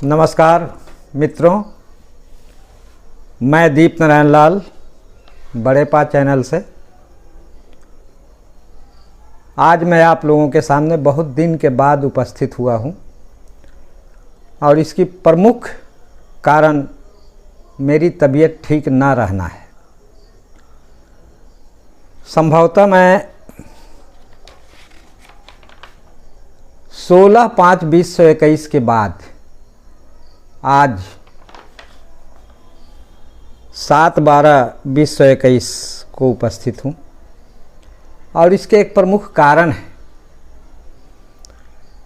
नमस्कार मित्रों, मैं दीप नारायण लाल बड़े पा चैनल से आज मैं आप लोगों के सामने बहुत दिन के बाद उपस्थित हुआ हूं और इसकी प्रमुख कारण मेरी तबीयत ठीक ना रहना है। संभवतः मैं 16/5/2021 के बाद आज 7/12/2021 को उपस्थित हूँ और इसके एक प्रमुख कारण है।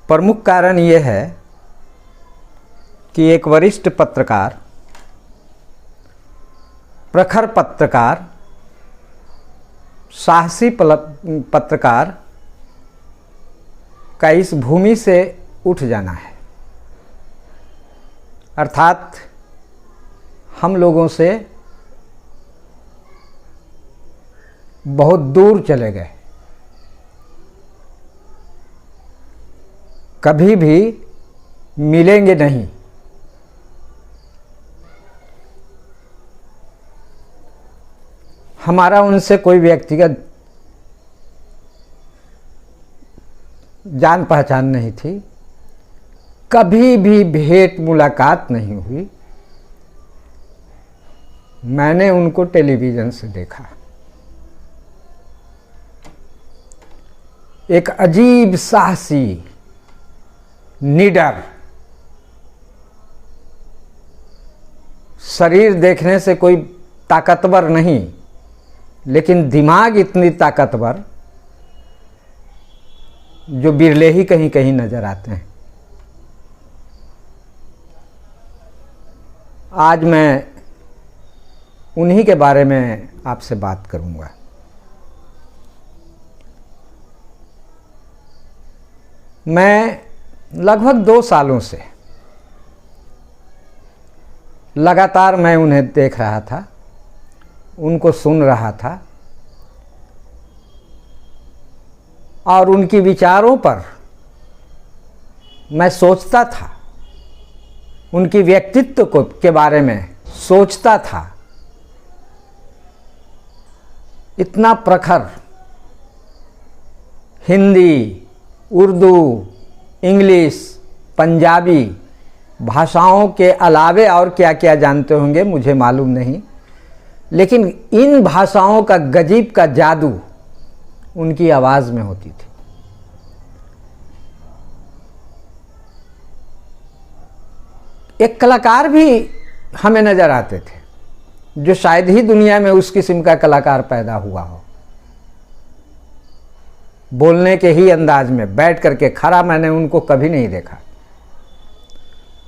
प्रमुख कारण ये है कि एक वरिष्ठ पत्रकार, प्रखर पत्रकार, साहसी पत्रकार का इस भूमि से उठ जाना है, अर्थात हम लोगों से बहुत दूर चले गए। कभी भी मिलेंगे नहीं। हमारा उनसे कोई व्यक्तिगत जान पहचान नहीं थी, कभी भी भेंट मुलाकात नहीं हुई। मैंने उनको टेलीविज़न से देखा। एक अजीब साहसी, निडर, शरीर देखने से कोई ताकतवर नहीं, लेकिन दिमाग इतनी ताकतवर जो बिरले ही कहीं कहीं नजर आते हैं। आज मैं उन्हीं के बारे में आपसे बात करूंगा। मैं लगभग 2 सालों से लगातार मैं उन्हें देख रहा था, उनको सुन रहा था और उनकी विचारों पर मैं सोचता था, उनकी व्यक्तित्व को के बारे में सोचता था। इतना प्रखर हिंदी, उर्दू, इंग्लिश, पंजाबी भाषाओं के अलावे और क्या क्या जानते होंगे मुझे मालूम नहीं, लेकिन इन भाषाओं का गजीब का जादू उनकी आवाज़ में होती थी। एक कलाकार भी हमें नज़र आते थे जो शायद ही दुनिया में उस किस्म का कलाकार पैदा हुआ हो। बोलने के ही अंदाज में बैठ करके खड़ा मैंने उनको कभी नहीं देखा।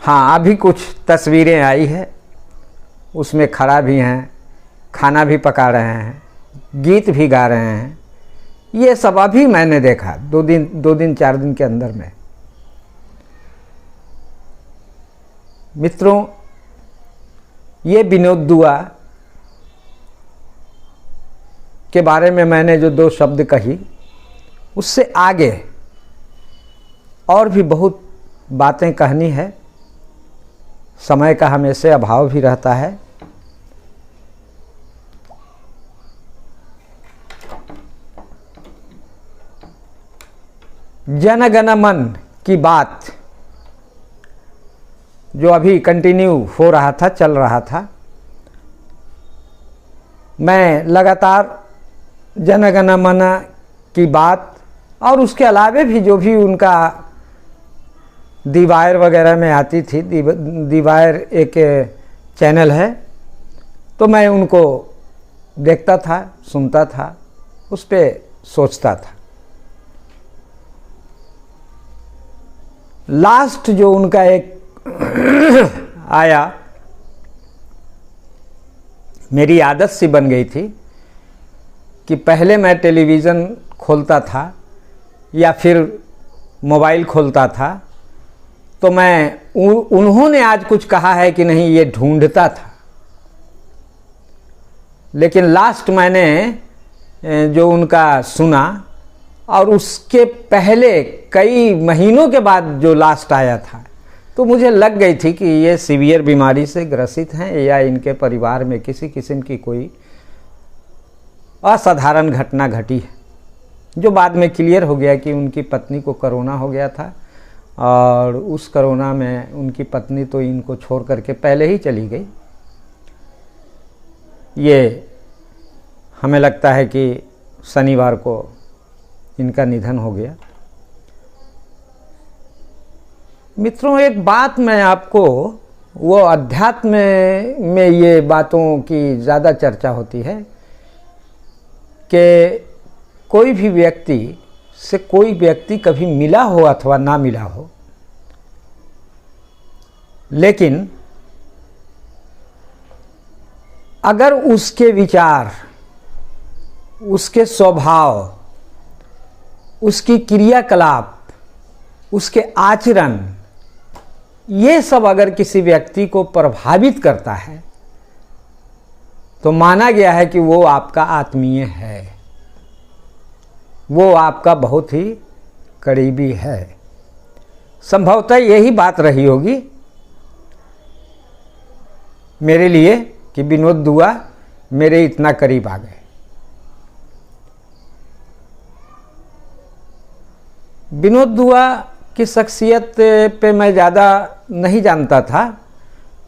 हाँ, अभी कुछ तस्वीरें आई है, उसमें खड़ा भी हैं, खाना भी पका रहे हैं, गीत भी गा रहे हैं। ये सब अभी मैंने देखा 2 दिन 4 दिन के अंदर में। मित्रों, ये विनोद दुआ के बारे में मैंने जो 2 शब्द कही, उससे आगे और भी बहुत बातें कहनी है। समय का हमेशा अभाव भी रहता है। जन गण मन की बात जो अभी कंटिन्यू हो रहा था, चल रहा था, मैं लगातार जन गण मन की बात और उसके अलावे भी जो भी उनका दीवार वगैरह में आती थी, दीवार एक चैनल है, तो मैं उनको देखता था, सुनता था, उस पर सोचता था। लास्ट जो उनका एक आया, मेरी आदत सी बन गई थी कि पहले मैं टेलीविज़न खोलता था या फिर मोबाइल खोलता था तो मैं उन्होंने आज कुछ कहा है कि नहीं ये ढूंढता था। लेकिन लास्ट मैंने जो उनका सुना और उसके पहले कई महीनों के बाद जो लास्ट आया था तो मुझे लग गई थी कि ये सीवियर बीमारी से ग्रसित हैं या इनके परिवार में किसी किस्म की कोई असाधारण घटना घटी है, जो बाद में क्लियर हो गया कि उनकी पत्नी को कोरोना हो गया था और उस कोरोना में उनकी पत्नी तो इनको छोड़ करके पहले ही चली गई। ये हमें लगता है कि शनिवार को इनका निधन हो गया। मित्रों, एक बात मैं आपको, वो अध्यात्म में ये बातों की ज़्यादा चर्चा होती है कि कोई भी व्यक्ति से कोई व्यक्ति कभी मिला हो अथवा ना मिला हो, लेकिन अगर उसके विचार, उसके स्वभाव, उसकी क्रियाकलाप, उसके आचरण, ये सब अगर किसी व्यक्ति को प्रभावित करता है तो माना गया है कि वो आपका आत्मीय है, वो आपका बहुत ही करीबी है। संभवतः यही बात रही होगी मेरे लिए कि विनोद दुआ मेरे इतना करीब आ गए। विनोद दुआ की शख्सियत पे मैं ज़्यादा नहीं जानता था,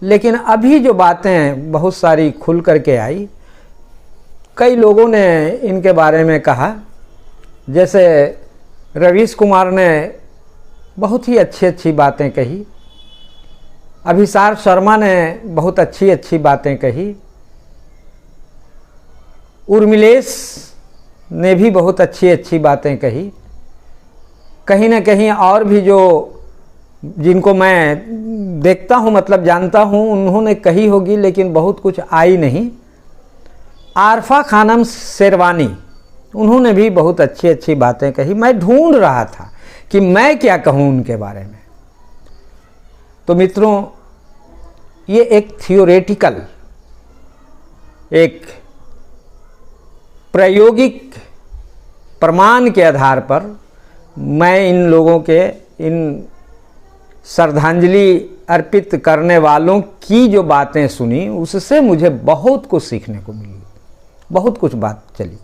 लेकिन अभी जो बातें बहुत सारी खुल करके आई, कई लोगों ने इनके बारे में कहा। जैसे रवीश कुमार ने बहुत ही अच्छी अच्छी बातें कही, अभिसार शर्मा ने बहुत अच्छी अच्छी बातें कही, उर्मिलेश ने भी बहुत अच्छी अच्छी बातें कही। कहीं ना कहीं और भी जो जिनको मैं देखता हूँ, मतलब जानता हूँ, उन्होंने कही होगी, लेकिन बहुत कुछ आई नहीं। आरफा खानम शेरवानी, उन्होंने भी बहुत अच्छी अच्छी बातें कही। मैं ढूंढ रहा था कि मैं क्या कहूँ उनके बारे में। तो मित्रों, ये एक थियोरेटिकल, एक प्रायोगिक प्रमाण के आधार पर मैं इन लोगों के, इन श्रद्धांजलि अर्पित करने वालों की जो बातें सुनी, उससे मुझे बहुत कुछ सीखने को मिली, बहुत कुछ बात चली।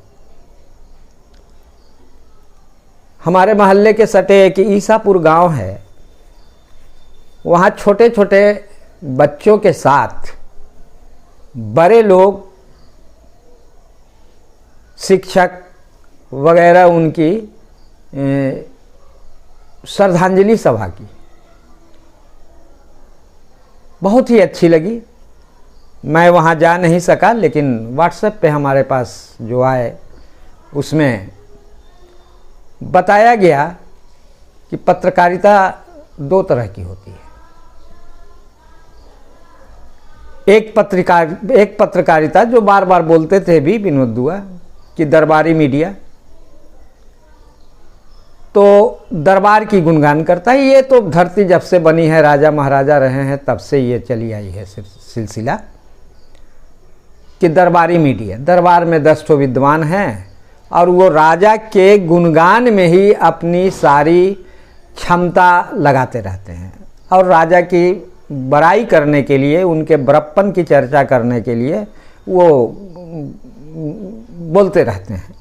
हमारे मोहल्ले के सटे एक ईसापुर गांव है, वहाँ छोटे छोटे बच्चों के साथ बड़े लोग, शिक्षक वगैरह उनकी श्रद्धांजलि सभा की, बहुत ही अच्छी लगी। मैं वहाँ जा नहीं सका, लेकिन व्हाट्सएप पे हमारे पास जो आए उसमें बताया गया कि पत्रकारिता दो तरह की होती है। एक पत्रकारिता जो बार बार बोलते थे भी विनोद दुआ कि दरबारी मीडिया, तो दरबार की गुणगान करता है। ये तो धरती जब से बनी है, राजा महाराजा रहे हैं, तब से ये चली आई है सिलसिला कि दरबारी मीडिया, दरबार में 10 ठो विद्वान हैं और वो राजा के गुणगान में ही अपनी सारी क्षमता लगाते रहते हैं और राजा की बड़ाई करने के लिए, उनके बड़प्पन की चर्चा करने के लिए वो बोलते रहते हैं,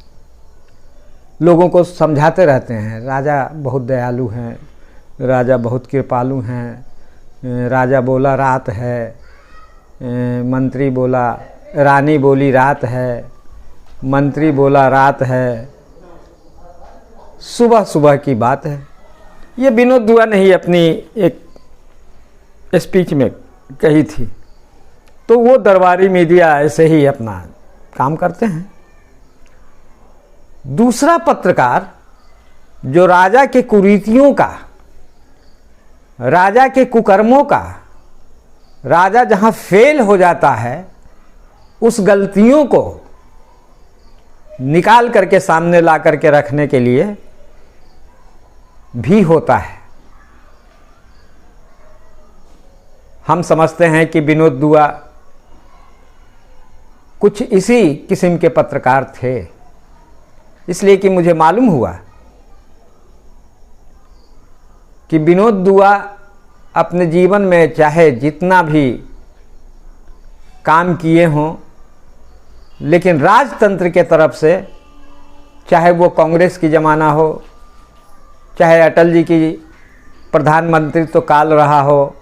लोगों को समझाते रहते हैं। राजा बहुत दयालु हैं, राजा बहुत कृपालु हैं, राजा बोला रात है, मंत्री बोला, रानी बोली रात है, मंत्री बोला रात है, सुबह सुबह की बात है। ये विनोद दुआ ने ही अपनी एक स्पीच में कही थी। तो वो दरबारी मीडिया ऐसे ही अपना काम करते हैं। दूसरा पत्रकार जो राजा के कुरीतियों का, राजा के कुकर्मों का, राजा जहां फेल हो जाता है, उस गलतियों को निकाल करके सामने ला करके रखने के लिए भी होता है। हम समझते हैं कि विनोद दुआ कुछ इसी किस्म के पत्रकार थे, इसलिए कि मुझे मालूम हुआ कि विनोद दुआ अपने जीवन में चाहे जितना भी काम किए हों, लेकिन राजतंत्र के तरफ से, चाहे वो कांग्रेस की ज़माना हो, चाहे अटल जी की प्रधानमंत्री तो काल रहा हो,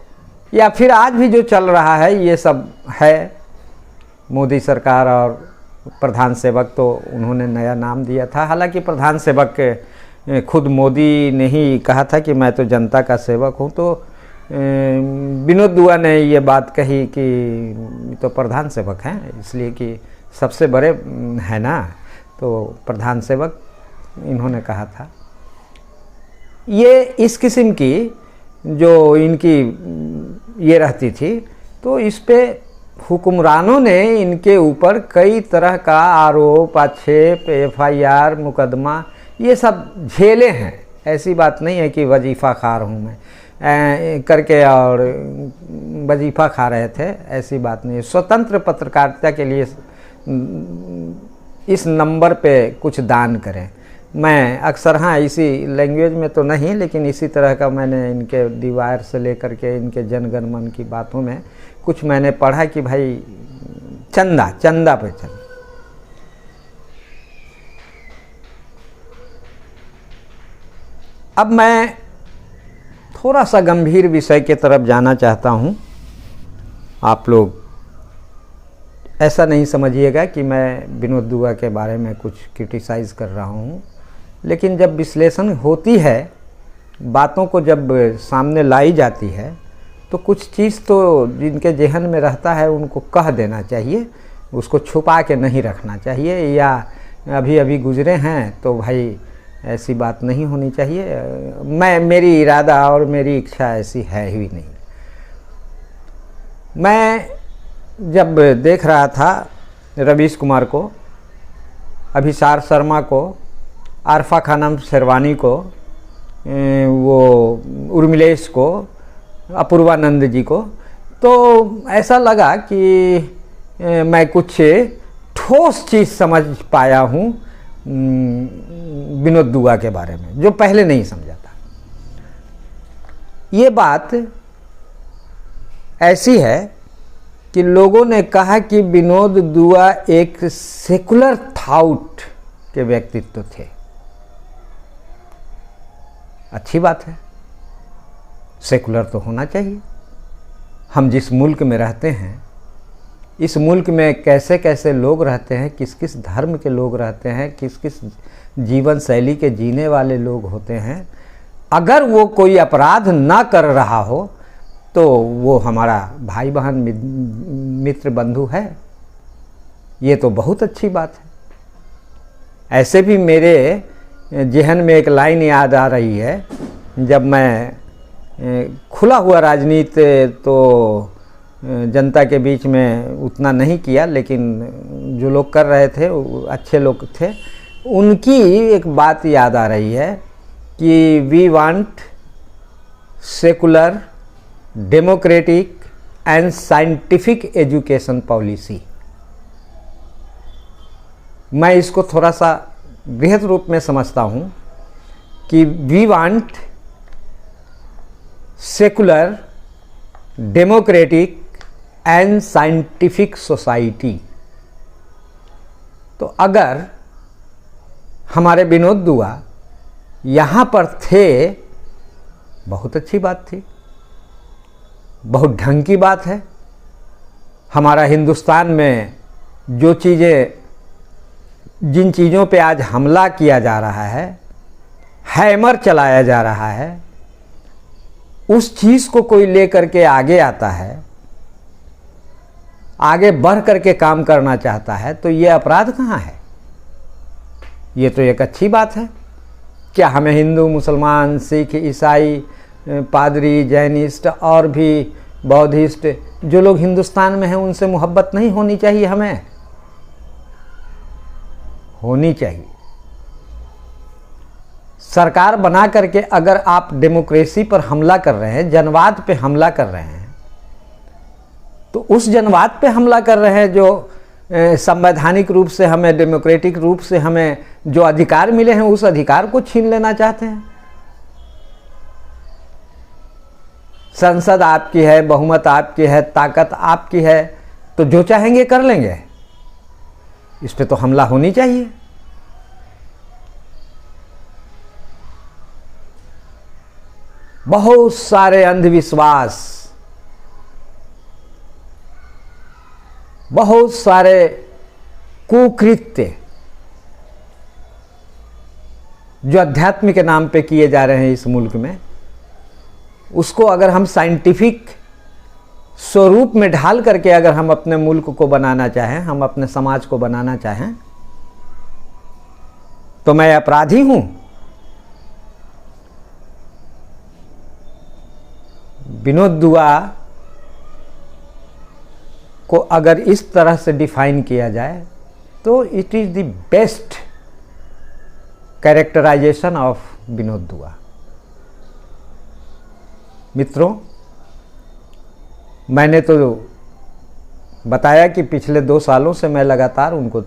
या फिर आज भी जो चल रहा है, ये सब है मोदी सरकार। और प्रधान सेवक तो उन्होंने नया नाम दिया था, हालांकि प्रधान सेवक खुद मोदी ने ही कहा था कि मैं तो जनता का सेवक हूँ। तो विनोद दुआ ने ये बात कही कि तो प्रधान सेवक हैं, इसलिए कि सबसे बड़े है ना, तो प्रधान सेवक इन्होंने कहा था। ये इस किस्म की जो इनकी ये रहती थी, तो इस पे हुक्मरानों ने इनके ऊपर कई तरह का आरोप, आक्षेप, FIR, मुकदमा ये सब झेले हैं। ऐसी बात नहीं है कि वजीफ़ा खा रहा हूँ मैं करके और वजीफ़ा खा रहे थे, ऐसी बात नहीं है। स्वतंत्र पत्रकारिता के लिए इस नंबर पे कुछ दान करें। मैं अक्सर, हाँ, इसी लैंग्वेज में तो नहीं, लेकिन इसी तरह का मैंने इनके दीवार से लेकर के इनके जनगण मन की बातों में कुछ मैंने पढ़ा कि भाई चंदा चंदा पे चंदा। अब मैं थोड़ा सा गंभीर विषय के तरफ जाना चाहता हूँ। आप लोग ऐसा नहीं समझिएगा कि मैं विनोद दुआ के बारे में कुछ क्रिटिसाइज़ कर रहा हूँ, लेकिन जब विश्लेषण होती है, बातों को जब सामने लाई जाती है, तो कुछ चीज़ तो जिनके जहन में रहता है उनको कह देना चाहिए, उसको छुपा के नहीं रखना चाहिए। या अभी अभी गुजरे हैं तो भाई ऐसी बात नहीं होनी चाहिए। मेरी इरादा और मेरी इच्छा ऐसी है ही नहीं। मैं जब देख रहा था रवीश कुमार को, अभिसार शर्मा को, आरफा खानम शेरवानी को, वो उर्मिलेश को, अपूर्वानंद जी को, तो ऐसा लगा कि मैं कुछ ठोस चीज़ समझ पाया हूँ विनोद दुआ के बारे में, जो पहले नहीं समझा था। ये बात ऐसी है कि लोगों ने कहा कि विनोद दुआ एक सेकुलर थॉट के व्यक्तित्व थे। अच्छी बात है, सेकुलर तो होना चाहिए। हम जिस मुल्क में रहते हैं, इस मुल्क में कैसे कैसे लोग रहते हैं, किस किस धर्म के लोग रहते हैं, किस किस जीवन शैली के जीने वाले लोग होते हैं, अगर वो कोई अपराध ना कर रहा हो तो वो हमारा भाई बहन मित्र बंधु है। ये तो बहुत अच्छी बात है। ऐसे भी मेरे जहन में एक लाइन याद आ रही है, जब मैं खुला हुआ राजनीति तो जनता के बीच में उतना नहीं किया, लेकिन जो लोग कर रहे थे वो अच्छे लोग थे, उनकी एक बात याद आ रही है कि we want secular, democratic and scientific education policy. मैं इसको थोड़ा सा बृहद रूप में समझता हूँ कि we want secular, democratic and scientific society. तो अगर हमारे विनोद दुआ यहाँ पर थे, बहुत अच्छी बात थी, बहुत ढंग की बात है। हमारा हिंदुस्तान में जो चीज़ें, जिन चीज़ों पे आज हमला किया जा रहा है, हैमर चलाया जा रहा है, उस चीज़ को कोई लेकर के आगे आता है, आगे बढ़ करके काम करना चाहता है, तो ये अपराध कहाँ है? ये तो एक अच्छी बात है। क्या हमें हिंदू, मुसलमान, सिख, ईसाई, पादरी, जैनिस्ट और भी बौद्धिस्ट जो लोग हिंदुस्तान में हैं, उनसे मोहब्बत नहीं होनी चाहिए? हमें होनी चाहिए। सरकार बना करके अगर आप डेमोक्रेसी पर हमला कर रहे हैं, जनवाद पे हमला कर रहे हैं, तो उस जनवाद पे हमला कर रहे हैं जो संवैधानिक रूप से हमें, डेमोक्रेटिक रूप से हमें जो अधिकार मिले हैं, उस अधिकार को छीन लेना चाहते हैं। संसद आपकी है, बहुमत आपकी है, ताकत आपकी है, तो जो चाहेंगे कर लेंगे। इस पे तो हमला होनी चाहिए। बहुत सारे अंधविश्वास, बहुत सारे कुकृत्य जो अध्यात्म के नाम पे किए जा रहे हैं इस मुल्क में, उसको अगर हम साइंटिफिक स्वरूप में ढाल करके अगर हम अपने मुल्क को बनाना चाहें, हम अपने समाज को बनाना चाहें, तो मैं अपराधी हूं। विनोद दुआ को अगर इस तरह से डिफाइन किया जाए तो it is the best characterisation of Vinod Dua. मित्रों, मैंने तो बताया कि पिछले 2 सालों से मैं लगातार उनको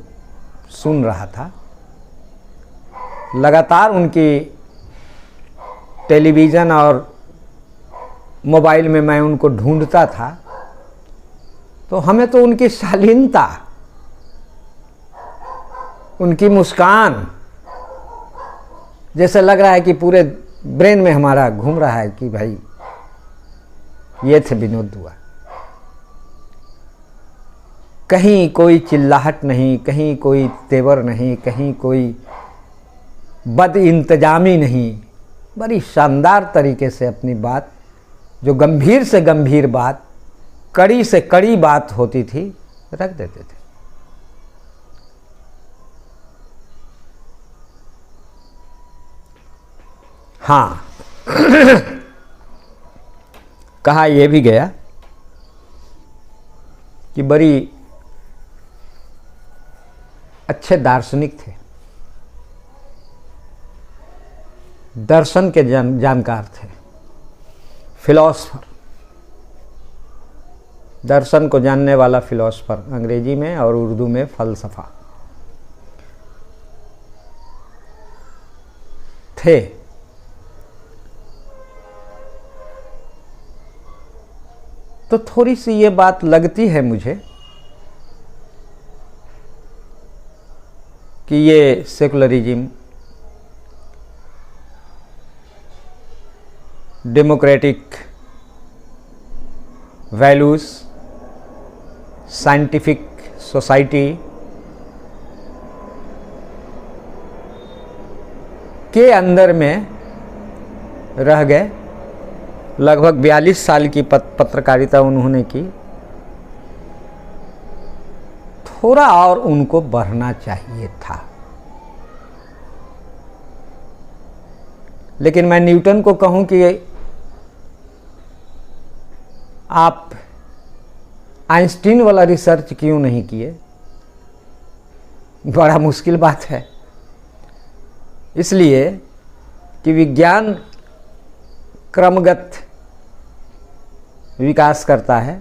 सुन रहा था, लगातार उनकी टेलीविज़न और मोबाइल में मैं उनको ढूंढता था। तो हमें तो उनकी शालीनता, उनकी मुस्कान, जैसे लग रहा है कि पूरे ब्रेन में हमारा घूम रहा है कि भाई ये थे विनोद दुआ। कहीं कोई चिल्लाहट नहीं, कहीं कोई तेवर नहीं, कहीं कोई बद इंतजामी नहीं, बड़ी शानदार तरीके से अपनी बात, जो गंभीर से गंभीर बात, कड़ी से कड़ी बात होती थी, रख देते थे। हाँ, कहा यह भी गया कि बड़ी अच्छे दार्शनिक थे, दर्शन के जानकार थे, फिलॉसफर, दर्शन को जानने वाला फिलॉसफर, अंग्रेजी में और उर्दू में फलसफा थे। तो थोड़ी सी ये बात लगती है मुझे कि ये secularism, democratic values, scientific society के अंदर में रह गए। लगभग 42 साल की पत्रकारिता उन्होंने की। थोड़ा और उनको बढ़ना चाहिए था। लेकिन मैं न्यूटन को कहूं कि आप आइंस्टीन वाला रिसर्च क्यों नहीं किए, बड़ा मुश्किल बात है। इसलिए कि विज्ञान क्रमगत विकास करता है,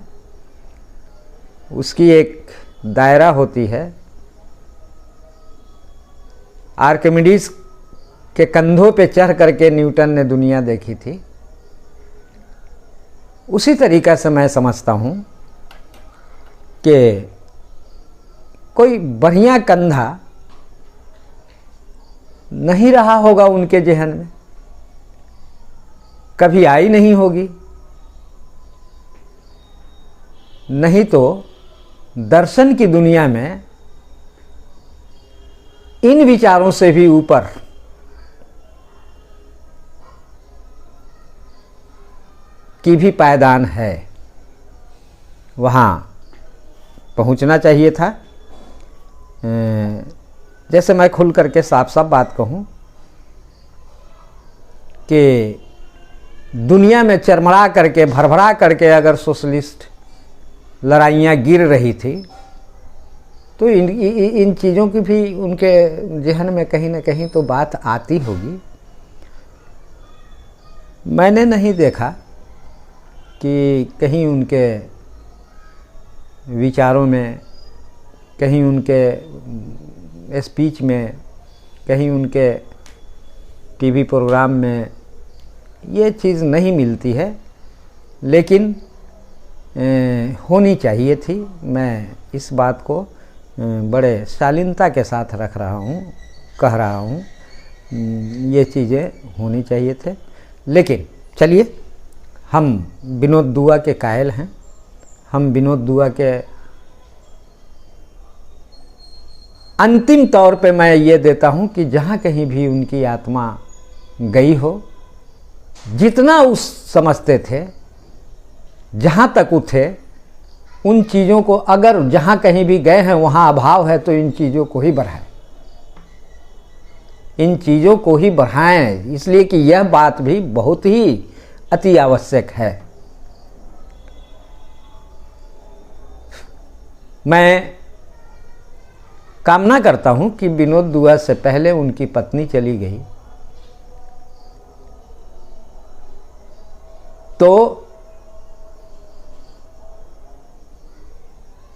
उसकी एक दायरा होती है। आर्किमिडीज के कंधों पे चढ़ करके न्यूटन ने दुनिया देखी थी। उसी तरीक़ा से मैं समझता हूँ कि कोई बढ़िया कंधा नहीं रहा होगा उनके जहन में, कभी आई नहीं होगी। नहीं तो दर्शन की दुनिया में इन विचारों से भी ऊपर की भी पायदान है, वहाँ पहुँचना चाहिए था। जैसे मैं खुल करके साफ साफ बात कहूँ कि दुनिया में चरमरा करके, भरभरा करके अगर सोशलिस्ट लड़ाइयाँ गिर रही थी, तो इन चीज़ों की भी उनके जहन में कहीं ना कहीं तो बात आती होगी। मैंने नहीं देखा कि कहीं उनके विचारों में, कहीं उनके स्पीच में, कहीं उनके टीवी प्रोग्राम में ये चीज़ नहीं मिलती है लेकिन होनी चाहिए थी। मैं इस बात को बड़े शालीनता के साथ रख रहा हूँ, कह रहा हूँ, ये चीज़ें होनी चाहिए थे। लेकिन चलिए, हम विनोद दुआ के कायल हैं, हम विनोद दुआ के अंतिम तौर पे मैं ये देता हूँ कि जहाँ कहीं भी उनकी आत्मा गई हो, जितना उस समझते थे, जहाँ तक उठे, उन चीज़ों को अगर जहाँ कहीं भी गए हैं वहाँ अभाव है तो इन चीज़ों को ही बढ़ाएं, इन चीज़ों को ही बढ़ाएं, इसलिए कि यह बात भी बहुत ही अति आवश्यक है। मैं कामना करता हूं कि विनोद दुआ से पहले उनकी पत्नी चली गई तो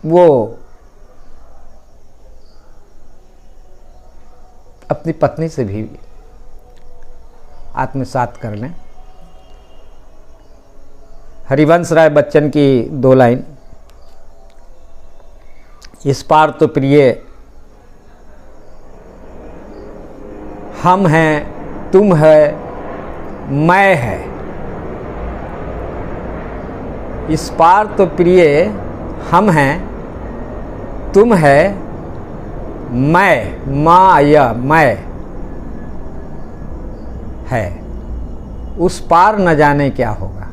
वो अपनी पत्नी से भी आत्मसात कर लें। हरिवंश राय बच्चन की 2 लाइन, इस पार तो प्रिय हम हैं, तुम है, मैं है। इस पार तो प्रिय हम हैं, तुम है, मैं, माँ या मैं है। उस पार न जाने क्या होगा।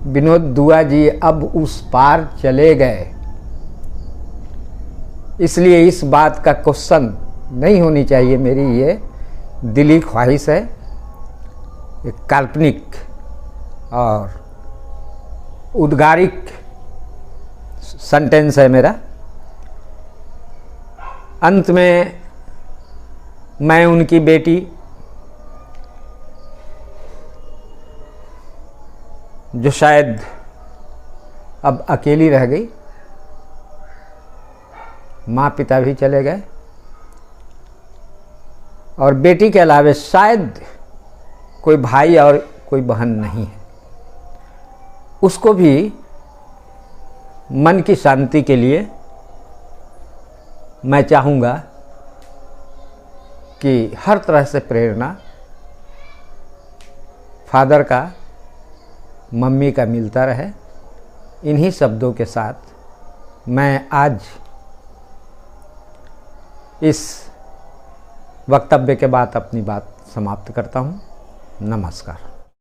विनोद दुआ जी अब उस पार चले गए, इसलिए इस बात का क्वेश्चन नहीं होनी चाहिए। मेरी ये दिली ख्वाहिश है, एक काल्पनिक और उद्गारिक सेंटेंस है मेरा। अंत में मैं उनकी बेटी जो शायद अब अकेली रह गई, माँ पिता भी चले गए और बेटी के अलावे शायद कोई भाई और कोई बहन नहीं है, उसको भी मन की शांति के लिए मैं चाहूँगा कि हर तरह से प्रेरणा फादर का, मम्मी का मिलता रहे। इन्हीं शब्दों के साथ मैं आज इस वक्तव्य के बाद अपनी बात समाप्त करता हूँ। नमस्कार।